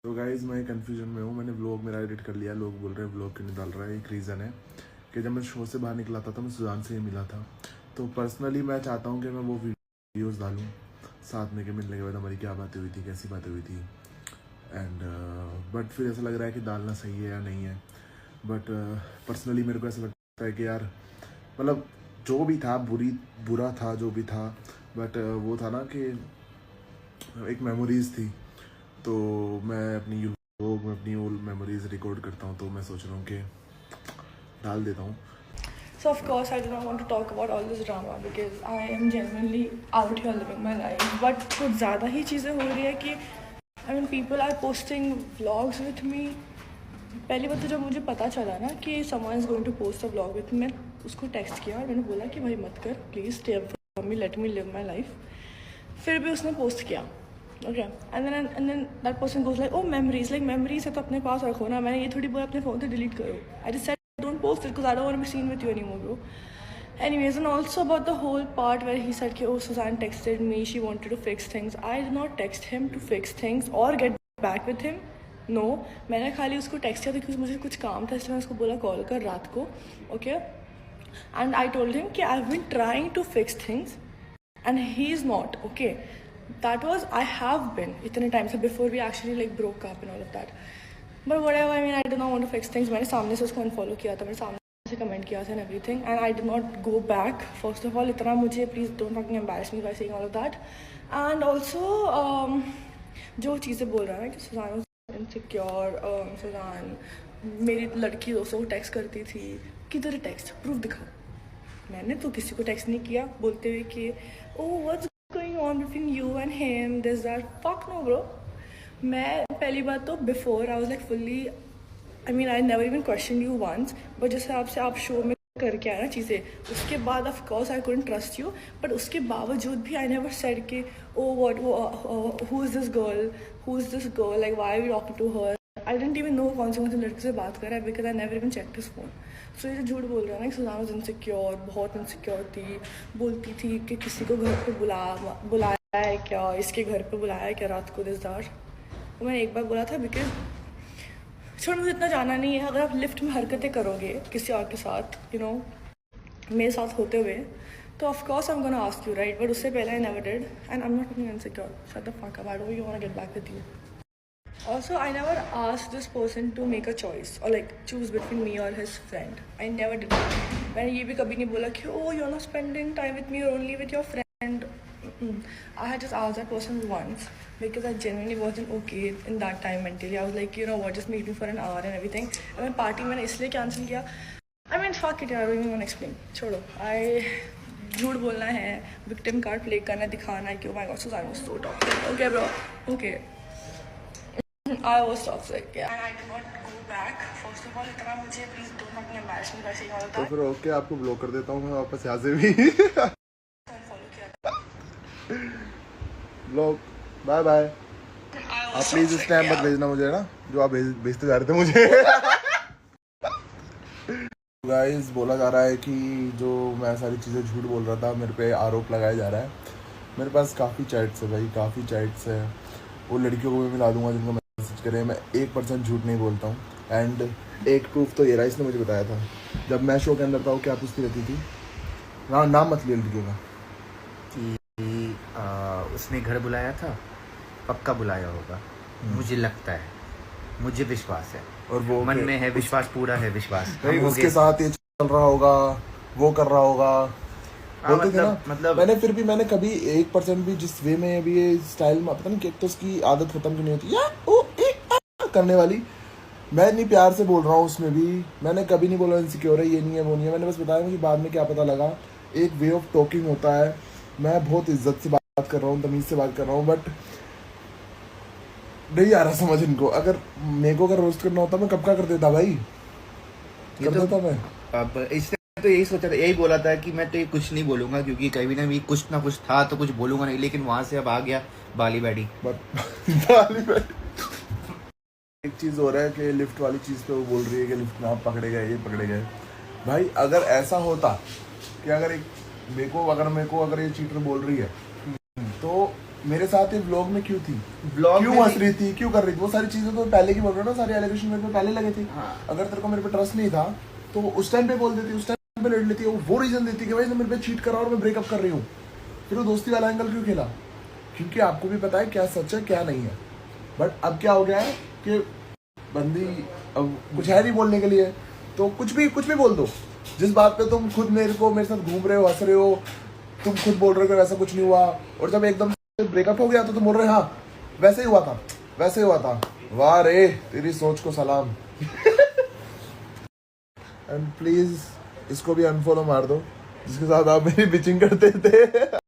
तो गाइज़ मैं कन्फ्यूजन में हूँ। मैंने व्लॉग मेरा एडिट कर लिया। लोग बोल रहे हैं व्लॉग क्यों नहीं डाल रहा है। एक रीज़न है कि जब मैं शो से बाहर निकला था तो मैं सुजान से ही मिला था। तो पर्सनली मैं चाहता हूँ कि मैं वो वीडियोस डालूँ साथ में, कि मिलने के बाद हमारी क्या बातें हुई थी, कैसी बातें हुई थी। एंड बट फिर ऐसा लग रहा है कि डालना सही है या नहीं है। बट पर्सनली मेरे को ऐसा लगता है कि यार मतलब जो भी था बुरा था जो भी था, बट वो था ना कि एक मेमोरीज़ थी। तो मैं अपनी व्लॉग में अपनी ओल्ड मेमोरीज रिकॉर्ड करता हूँ, तो मैं सोच रहा हूँ कि डाल देता हूँ। So of course I do not want to talk about all this drama because I am genuinely out here living my life. But कुछ ज़्यादा ही चीज़ें हो रही है कि I mean people are posting vlogs with me. पहली बात तो जब मुझे पता चला ना कि someone is going to post a vlog with me, मैं उसको टेक्स्ट किया और मैंने बोला कि भाई मत कर, please stay away from me, let me live my life. फिर भी उसने पोस्ट किया, okay, and then that person goes like oh memories, like memories है तो अपने पास रखो ना। मैंने ये थोड़ी बोला अपने फ़ोन से डिलीट करो। I just said don't post it because I don't want to be seen with you anymore bro. Anyways, and also about the whole part where he said, oh, Suzanne texted me, she wanted to fix things. I did not text him to fix things or get back with him. No, मैंने खाली उसको text किया था क्योंकि मुझे कुछ काम था, इसलिए मैं उसको बोला कॉल कर रात को, okay. And I told him कि I have been trying to fix things and he is not, okay. That was, I have been itne time se before we actually like broke up and all of that, but whatever, I mean I do not want to fix things. मैंने सामने से उसको unfollow किया था, मैंने सामने से comment किया था and everything, and I did not go back. First of all, इतना मुझे please don't fucking embarrass me by saying all of that. And also जो चीज़ें बोल रहा है कि सुजान इनसिक्योर, सुजान मेरी लड़की दोस्तों को टेक्स्ट करती थी, किधर टेक्स्ट प्रूफ दिखाओ। मैंने तो किसी को टेक्स्ट नहीं किया बोलते हुए कि oh what's going on between you and him this that, fuck no bro. मैं पहली बात तो before I was like fully, I mean I never even question you once, but जिस हिसाब से आप शो में करके आए ना चीज़ें, उसके बाद of course I couldn't trust you, but उसके बावजूद भी आई नेवर सेड कि oh what who is this girl like why are you talking to her. I didn't even know कौन से लड़के से बात कर रहा है because I never even check his phone. So ये झूठ बोल रहा है ना कि सुजान वाज इनसिक्योर, बहुत इनसिक्योर थी, बोलती थी कि किसी को घर पे बुलाया है क्या, इसके घर पे बुलाया है क्या रात को दिसदार। तो मैंने एक बार बोला था बिकॉज छोड़, मुझे इतना जाना नहीं है। अगर आप लिफ्ट में हरकतें करोगे किसी और के साथ, यू नो मेरे साथ होते हुए, तो of course I am gonna ask you right, but उससे पहले I never did and I am not insecure. Shut the fuck up, I don't want to get back with you. Also, I never asked this person to make a choice or like choose between me or his friend. I never did that. मैंने ये भी कभी नहीं बोला कि oh you're not spending time with me or only with your friend. I had just asked that person once because I genuinely wasn't okay in that time mentally. I was like, you know what, just meet me for an hour and everything. And मैं party मैंने इसलिए cancel किया. I mean fuck it यार, I don't even want to explain. छोड़ो. झूठ बोलना है, victim card play करना है, दिखाना है कि oh my god Suzanne was so toxic. Okay bro, okay. I was toxic, yeah. And I did not go back. First of all, इतना मुझे please don't fucking embarrass me by saying all of तो that. फिर okay, आपको block कर देता हूँ मैं वापस यहाँ से भी। Unfollow किया। Block, bye bye. आप प्लीज इस टाइम मत भेजना मुझे ना, जो आप भेजते जा रहे थे मुझे। गाइस बोला जा रहा है कि जो मैं सारी चीज़ें झूठ बोल रहा था, मेरे पे आरोप लगाया जा रहा है। मेरे पास काफ़ी चैट्स है भाई, काफ़ी चैट्स है। वो लड़कियों को भी मिला दूंगा जिनको मैसेज करें। मैं 1% झूठ नहीं बोलता हूँ। एंड एक प्रूफ तो ये रहा, इसने मुझे बताया था जब मैं शो के अंदर था। वो क्या पूछती रहती थी, नाम मत लिया लड़कियों का, कि उसने घर बुलाया था, पक्का बुलाया होगा, मुझे लगता है, मुझे विश्वास है, और वो मन में है विश्वास, पूरा है विश्वास, उसके साथ ये चल रहा होगा, वो कर रहा होगा, बोलते थे ना। मतलब मैंने फिर भी मैंने कभी 1% भी जिस वे में अभी ये स्टाइल में पता नहीं कि तो उसकी आदत खत्म क्यों नहीं होती या ओ करने वाली। मैं इतनी प्यार से बोल रहा हूँ, उसमें भी मैंने कभी नहीं बोला इनसिक्योर है, ये नहीं है, वो नहीं है। मैंने बस बताया मुझे बाद में क्या पता लगा, एक वे ऑफ टॉकिंग होता है। मैं बहुत इज्जत से बात कर रहा हूँ, तमीज़ से बात कर रहा हूँ, बट नहीं आ रहा समझ इनको। अगर मेरे को अगर रोस्ट करना होता मैं कब का कर देता भाई, कर देता मैं। अब इसने तो यही सोचा था, यही बोला था कि मैं तो ये कुछ नहीं बोलूंगा क्योंकि कभी ना भी कुछ ना कुछ था तो कुछ बोलूंगा नहीं, लेकिन वहां से अब आ गया बाली बैडी। एक चीज़ हो रहा है कि लिफ्ट वाली चीज़ पे वो बोल रही है कि लिफ्ट में आप पकड़े गए, ये पकड़े गए। भाई अगर ऐसा होता कि अगर मेरे को अगर ये चीटर बोल रही है तो मेरे साथ ये व्लॉग में क्यों थी, Vlog क्यों में हंस थी? रही थी, क्यों कर रही थी, वो सारी चीजें तो पहले की बोल रहा हूँ ना, सारे एलिगेशन मेरे पे पहले लगे थे। हाँ। अगर तेरे को मेरे पे ट्रस्ट नहीं था तो उस टाइम पे बोल देती, उस टाइम पे लड़ लेती, वो रीजन देती कि भाई इसने मेरे पे चीट करा और मैं ब्रेकअप कर रही हूँ। फिर वो दोस्ती वाला एंगल क्यों खेला? क्योंकि आपको भी पता है क्या सच है क्या नहीं है। बट अब क्या हो गया है कि बंदी अब कुछ है नहीं बोलने के लिए, तो कुछ भी बोल दो। जिस बात पे तुम खुद मेरे साथ घूम रहे हो, हंस रहे हो, तुम खुद बोल रहे हो कि ऐसा कुछ नहीं हुआ, और जब एकदम ब्रेकअप हो गया तो तुम बोल रहे हाँ वैसे ही हुआ था, वैसे ही हुआ था। वाह रे, तेरी सोच को सलाम। एंड प्लीज इसको भी अनफॉलो मार दो जिसके साथ आप मेरी बिचिंग करते थे।